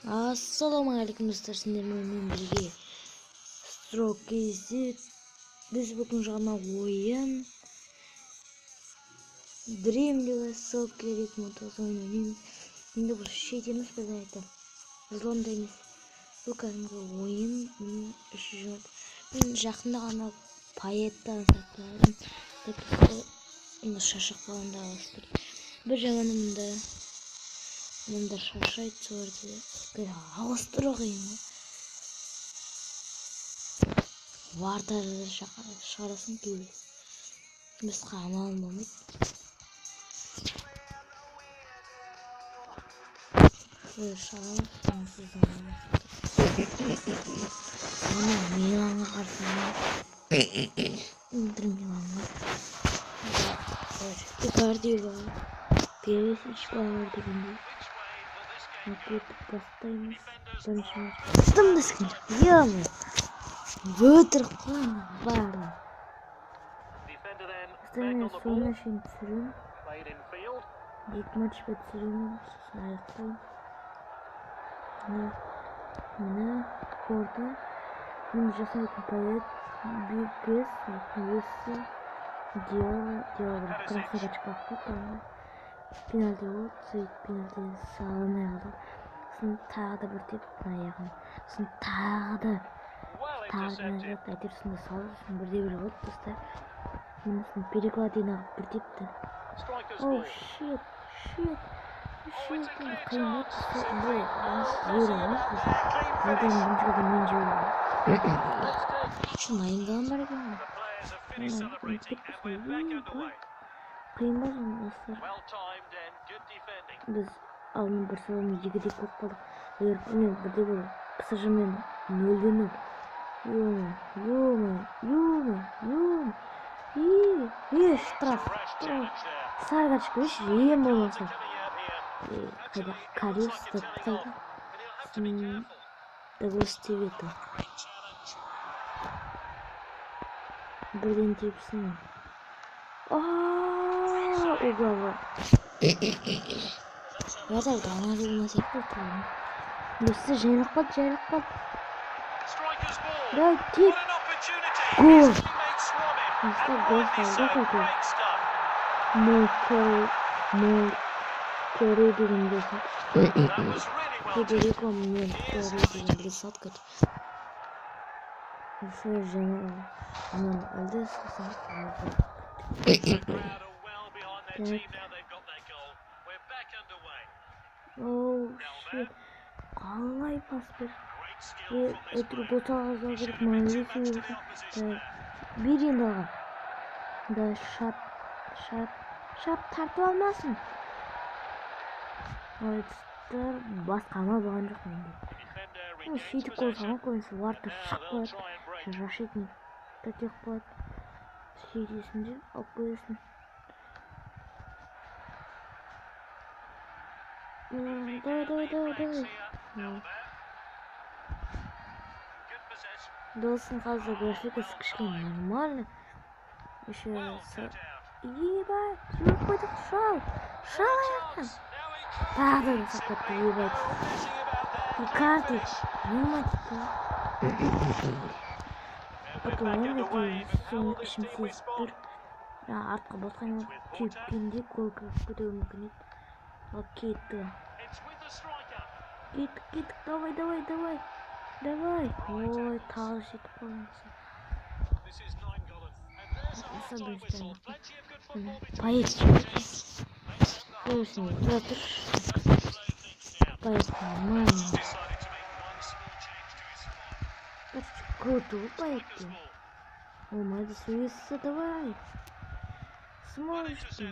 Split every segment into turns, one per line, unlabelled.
Ассалаумағалейкум достар, сендермен бірге Строк KZ. Біз бүгін жаңа ойын Dream League ссылка керек мотосы ойнаймыз. Енді бұл шет емес, біз айтам Злонда емес. Бұл кәдімгі ойын. Мен жақында ғана Пайеттан сатпадым. Енді шашақ баланда алыстыр. Бір жағынан мұнда шаршайды, соларды ауыстыру қиын. Вардарды шығарасың кейбір. Басқа амалым болмайды. Шығамыз, сонсыз амалым. Оны Миланға қарсы. Интер Миланға. Икарди бар. Пересич бар дегендей. Кетіп бастаймыз. Бірінші матч. Тым дескін. Е-мо. Өтірік қой барлы. Соны шейін түсірім. Екі матч бітірім. Сосын аяқтайым. Мені қорды. Мен жасайтын Пайет. Бюгес. Өсі. Диала. Красный очках қойды. Пенальти болды. Сөйт пенальти салынай алды. Сосын тағы да бір теп аяғын. Сосын тағы да пенальти әйтеуір сонда салды. Сосын бірде-бір болды достар. Сосын перекладин ағып бір тепті. Оу, шет. Қиын болды. Бұл жүйер емес. Алден бірінші мен жүйер. Шын айынған бар екен. Қиын ба жын достар. Біз алдын бір салымен егіде көп қалдық. Мен бірде-бір ПСЖ-мен 0-0. Штраф. Сарғачқа өш ем болмаса. Қайда Кариусты қайда. Даглас Тевета. Бірден тепсін. Угава. Вязал даңары болмаса екпел. Өсі жайлық қат. Дай теп. Гол. Гол салды қой. Мол көрі деген болсын. Федерико мен көрі деген білесат көт. Осы жаңа әлді сұқсан. Оу, шет. Қалай пас бір. Өтір ботаға залдырып мәңгесі болсын. Bir енді алған. Да шап тартып алмасын. Ойдыстар басқа ама болған жоқ менде. Сөйтіп қойсаңа қойынсы варты шық болады. Рашидный тәтек болады. Сөйтесінде алып қойысын. Давай. Должен қазір графикасы кішкене нормально. Еще ебать, жоқ қойдық шал аяқтан. Тағы да сақатты ебать. Икарди, норматикті. Потом өңгетейін, соны ішім сезіп тұр. Артқа басқан тепкенде гол көтеу мүмкін еді. Ал кетті. Кеттік, давай. Ой, тағы жетіп қалмаса. Пайет. Көрсін, тұратыр. Пайет нормально. Круто, Пайетті. Молодец, Уисса, давай. Сможешь ты.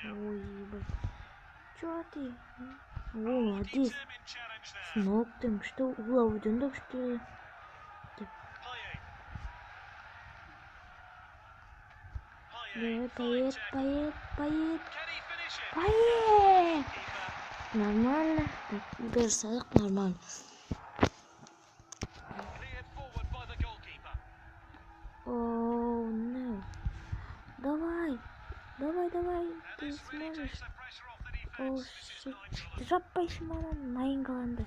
Ой, ебать. Чё ты? Молодец. С ног ты, что голову дёндок, что ли? Пайет. Нормально. Так, удар салық нормально. Оу, no. Давай. Ты сможешь. Оу, шит. Жаппайшы маған, майын қаланды.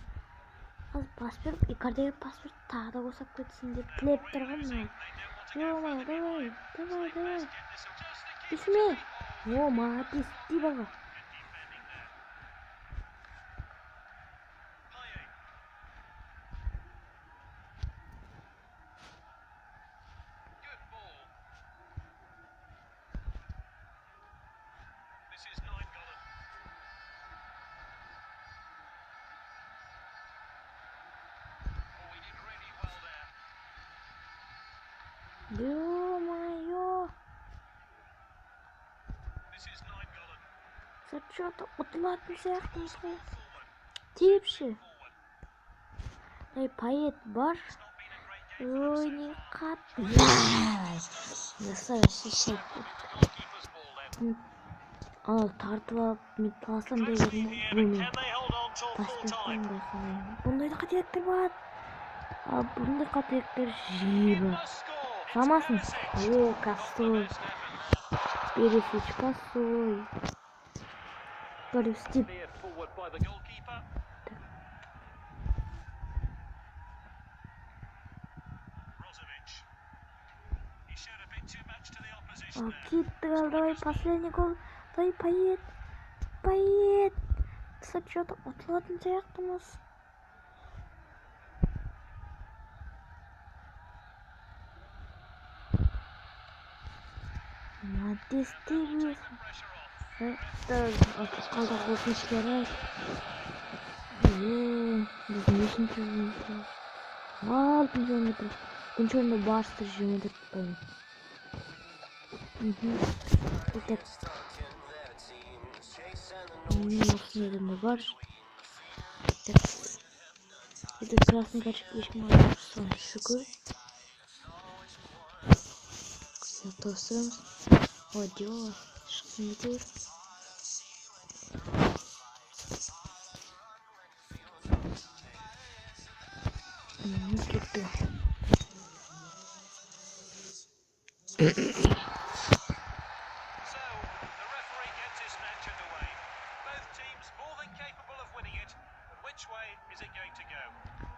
Az pas berip Icardi'ye pas berip tağda ko'rsap ketsin deb tilep turganman. Yo'ma, давай. Ismi. О, молодец, Дибала. Ё-моё. Зачёта ұтылатын сияқтымыз ғой. Тепші. Пает бар. Ой, не қатты. Настоящий. Ал тартып алып, мен таласам деген бұны. Паспеттен байқамайым. Бұндайда қателіктер бар. Ал бұндай қателіктер жиі бар. Шамасын. О, косой. Пересечь косой. Стип. Киттігал, давай, последний гол. Давай, поед. Со счетом ұтылатын сияқтымыз. Молодец, ты весен. Это қалда қосыншылары. Біз нешін жүрмейді. Алтын жөндір. Күнші орында барыстыр жөндір. Итак. Осында бар. Это красный качек ешім алып. Соны шүкір. Тосырымыз. О, дело. Шықсын етер. Не кетті.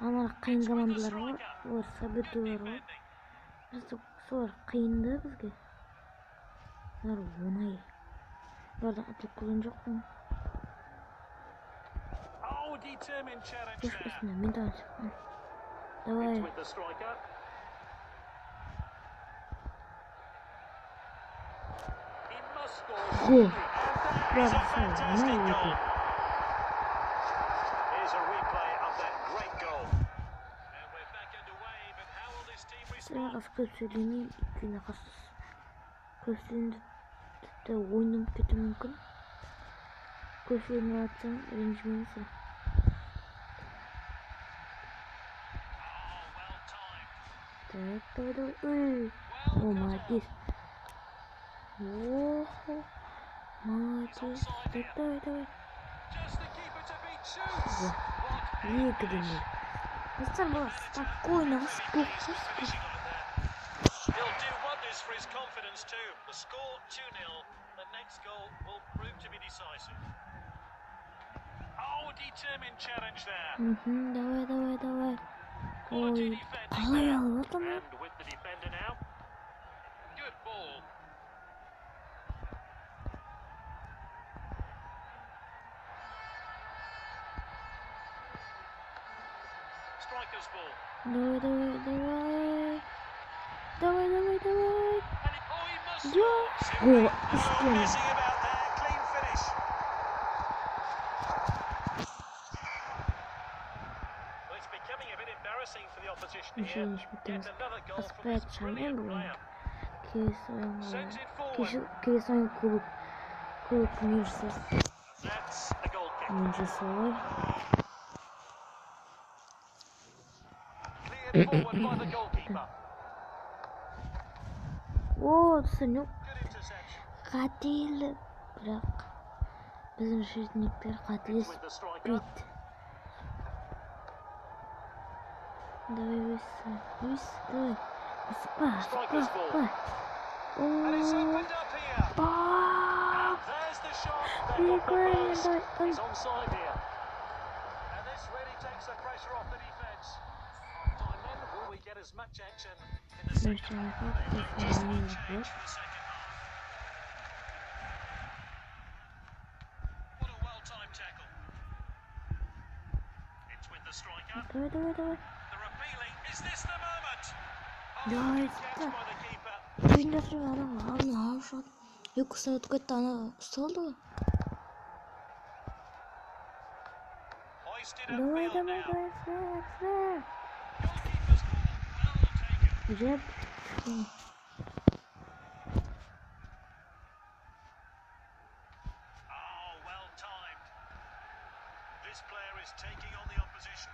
Ана қиын командалар ғой. Олар событиялар ғой. Солар қиынды бізге. Олар оңай. Оларда атып көзін жоқ қой. Көш үстінде, мен танысып. Давай. Гол. Оңай өте. Сырағыз көпселемей, өйткені қасыз. Көпселемді тіпті ойнап кету мүмкін. Көпселемей атсаң, ренжімейсің. Так, давай. О, молодец. Охо. Молодец. Так, давай. Екатерина. Настар была спокойно, успокойся.
For his confidence too. The score 2-0. The next goal will prove to be decisive. Oh, determined challenge there.
Давай. Ой, қалай алып отыр?
And with the defender now. Good ball. Striker's ball.
Давай.
Yo.
Гол. Еще не шмитаем. Аспект шамен был. Кессон клуб Минжесой. О, Санюк. Қателік. Бірақ біздің шетініктер қателеспейді. Давай высь, давай. Спа. Прикольно, давай.
takes the pressure off the defence. Time then, will we get as much action in the second half? Just one change for the second half. What a well-timed tackle. It's with the striker.
Давай.
They're appealing. Is this the moment?
Давай,
Catch by the keeper.
Oyuncuları var şu an. Yok ısrar etti ana. Ustaldı.
Hoisted
Давай.
upfield now.
Исrar.
Goalkeeper's call. Well taken.
Güzel.
Oh, well timed. This player is taking on the opposition.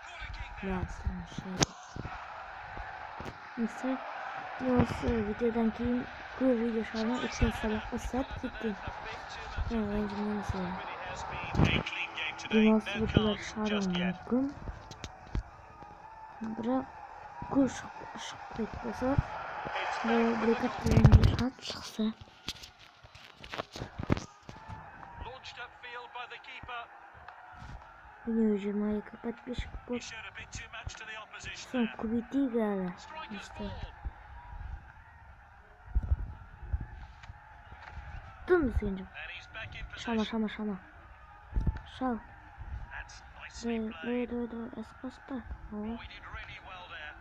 Corner kick now.
Ya sen şey. Neyse. Yoksa videodan keyin bu video şarına 2 sabah ısrar gitti. Ya bence neyse.
Really has been a clean game today.
Dünyası
No
bu kadar
cards
şarına
just yet.
mümkün. Bırak kuş beklese
It's
ve
back with the
bırakıp
goal.
yayınca çıksa.
Launched upfield by the keeper.
Yine hücumayı kapatmış. Bu
He showed a bit too much to the opposition
son
there.
kubiti geldi.
Striker's
İşte.
ball.
Dur musun sence?
And he's back in
Şama.
possession.
Şal.
That's nicely played.
Espasta.
Oh, he did really well there.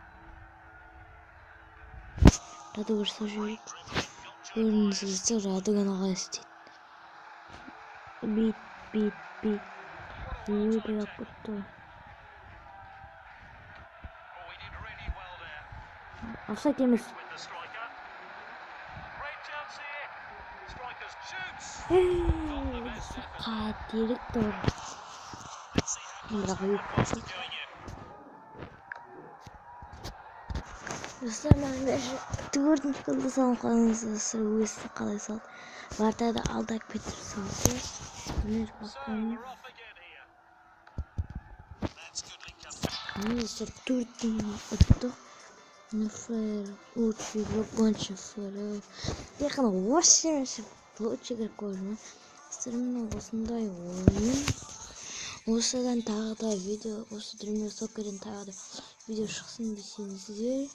Hadi vursa şöyle.
Great dribbling. Got to
Kırmızısı Radıgan'a geçti. Bit. İyi de yaptı.
Oh, he did really well there.
Offside temiz.
With the striker. Great chance here. Strikers shoots.
Katilik doğru.
Let's see how
Bırak
close
ayıp.
that was to going in.
Müslüman ve dördüncü kıldı son kanınızı sırvısı kalırsa vardı da aldak Peterson'sı. Bunlar
So
bakalım.
we're off again here. That's good link up.
Kanınızı dördüncü attık. Нефер, лучший вагончик фера. Я хана 80 получили кожу. Стримно осындай ойын. Осыдан тағы да видео, осы дүрме сокерден тағы да видео шықсын десеңіздер.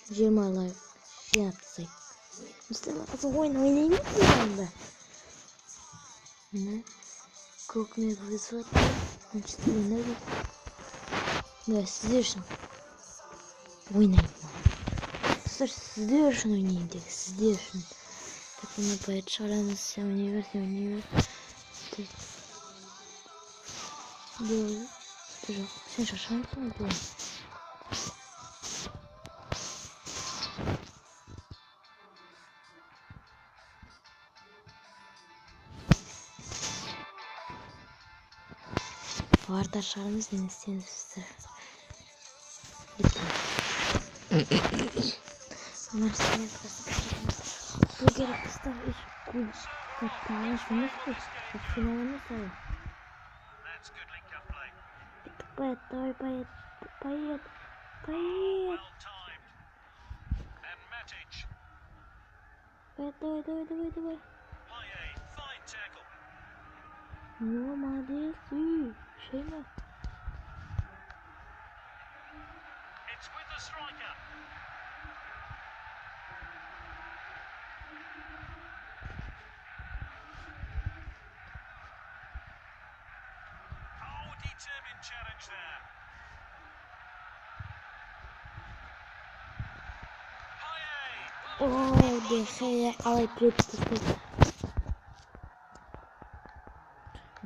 20 лайк жинатсақ. Мысалы қазір ойнаймын ба? Как мне вызвать? Значит, ойнайды. Да, сіздер үшін ойнаймын. Сіздер үшін ойнаймын дек, сіздер үшін. Так оны поет шығарамыз, универ. Болды. Жоқ, сен шаршамысың ғой. Vardır şarımız ne istiyorsunuz? Bitti. Mercedes bu gerekirse iş kul katlaşmış ki finalini sayı.
That's good link up play.
Bayet.
Well timed. And Matic.
Bayet.
Paye, fine tackle.
Normalde şey mi?
It's with the striker. Oh, determined challenge there. Paye.
Oh, dejé alayıp yetiştirdim.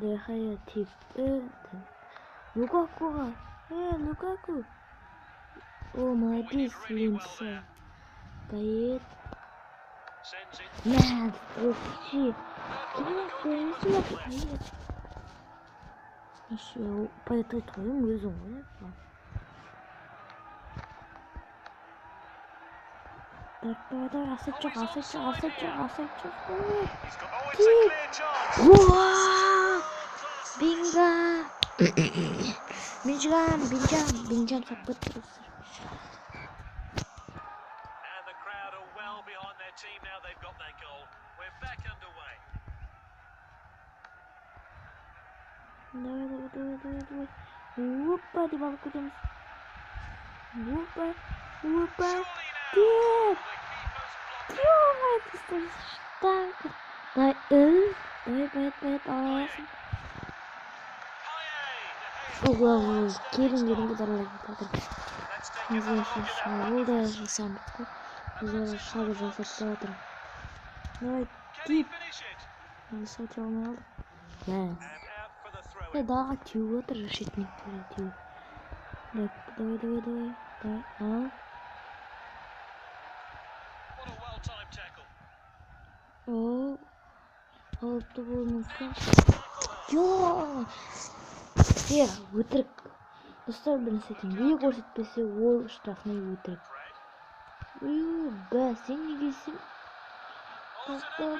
Dejé tip. Lukaku. Lukaku. Oh, Madis Linse. Bayet.
Sends it.
Man, ofçi. Bayet. İşte o bayet ayıtayım gözüm var. Dur, asıcık.
He's got, oh, it's a
Tip.
clear chance.
Wow! Binga! Bineceğim saklık.
And the crowd are well behind their team now they've got their goal. We're back underway.
Давай. Опа, деп алып кетеміз. Опа. Деп. Ё-моё, штанга. Давай, поет, аласың. Ого, келін кедарлай кетеді. Ол да жасамдық қой. Біз шабы жасап жатыр. Давай, тип. Сәте алмай алдық. Дағы теуіп отыр, шетінектері теуіп. Давай. Ал. О, алыпты болу мүмкін. Йоо! Өтірік. Достар бірін сәтін не көрсетпесе ол штрафный өтірік. Сен негесің? Давай.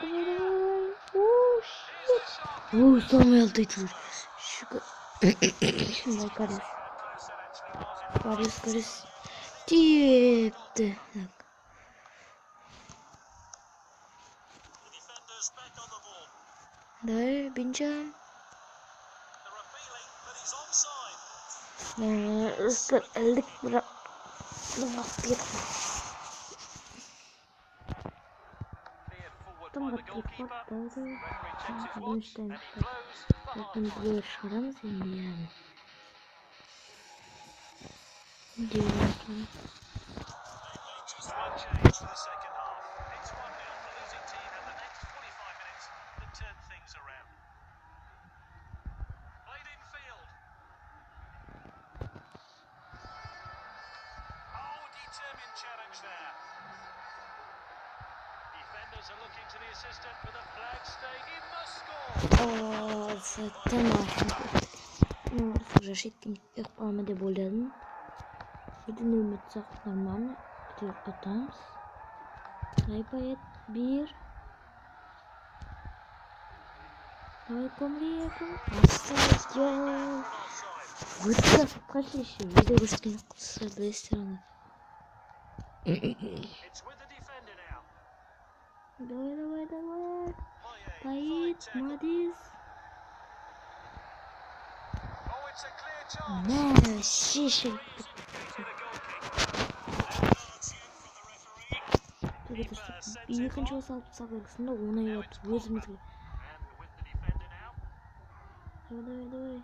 Самый алдый тур. Шындай Карис. Тепті. Давай, Бенджам. Әлдік бірақ. Шығарамыз енді.
Challenge there. Defenders are looking to the assistant for the flag staying. He must score.
Уже шеттен ықпалма деп ойладым. Бірден өлметсақ нормально. Бітер атамыз. Поет. Bir. Давай комри. Осталось. Выдох. Пошли еще. Видео көрсеткен с одной стороны. Давай. Поет. Молодец. Шиши. Екінші салып сағылғысында оны өзімізге. Давай.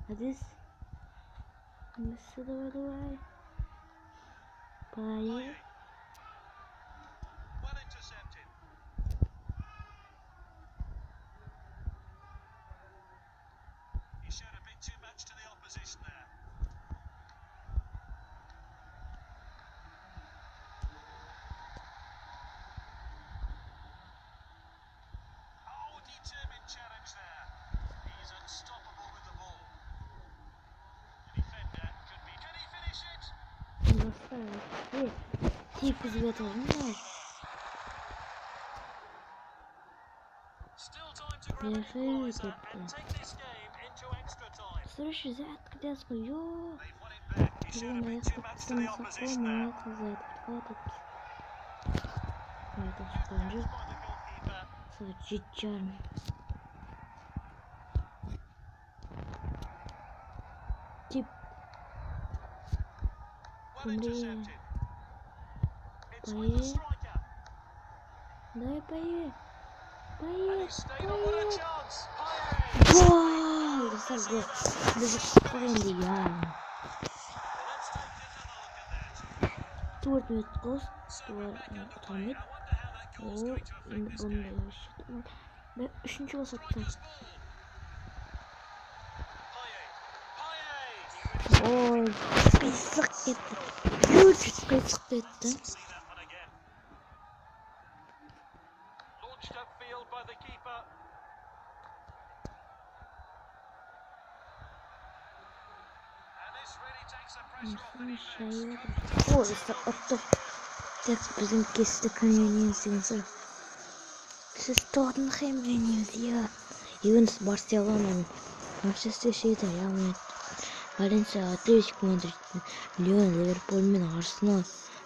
Адис. Давай. Поет.
Challenge there. He's unstoppable with the ball. The defender could be. Can he finish it? Still time to grab equalizer and take this game into extra time. They've won it back. He showed a bit too much to the opposition there.
Тип. Давай, поет. Гол! Төрт минут қос. Үшінші басатты. Ой, қисық кетті. Қисық кетті. Ой, оттық. Так, біздің кесті конвениясы деген сұрап. Сіз Тоттенхэм ойнаймыз, Ювентус Барселона, Манчестер Сити, Реал Мадрид, Валенсия, Атлетико Мадрид, Лион, Ливерпуль мен Арсенал,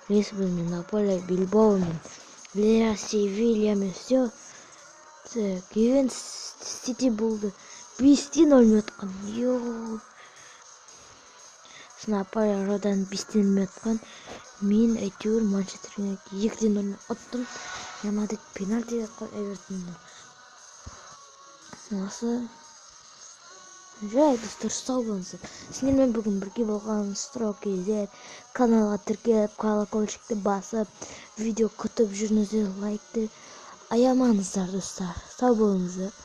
Лисбон мен Наполи, Бильбао мен Вильяреаль, Севилья мен все. Так, Ювентус Сити болды. 5-0 өткөн. Йоо. Снайпер Родан 5-0 өткөн. Мен әйтеуір Манчестер Юнайтед 2-0 ұттым. Ямадек пенальти Эвертондон. Осы жай достар, сау болыңыздар. Сіздермен бүгін бірге болған Строк.kz каналға тіркеліп, колокольчикті басып, видео күтіп жүріңіздер, лайкты аямаңыздар достар. Сау болыңыздар.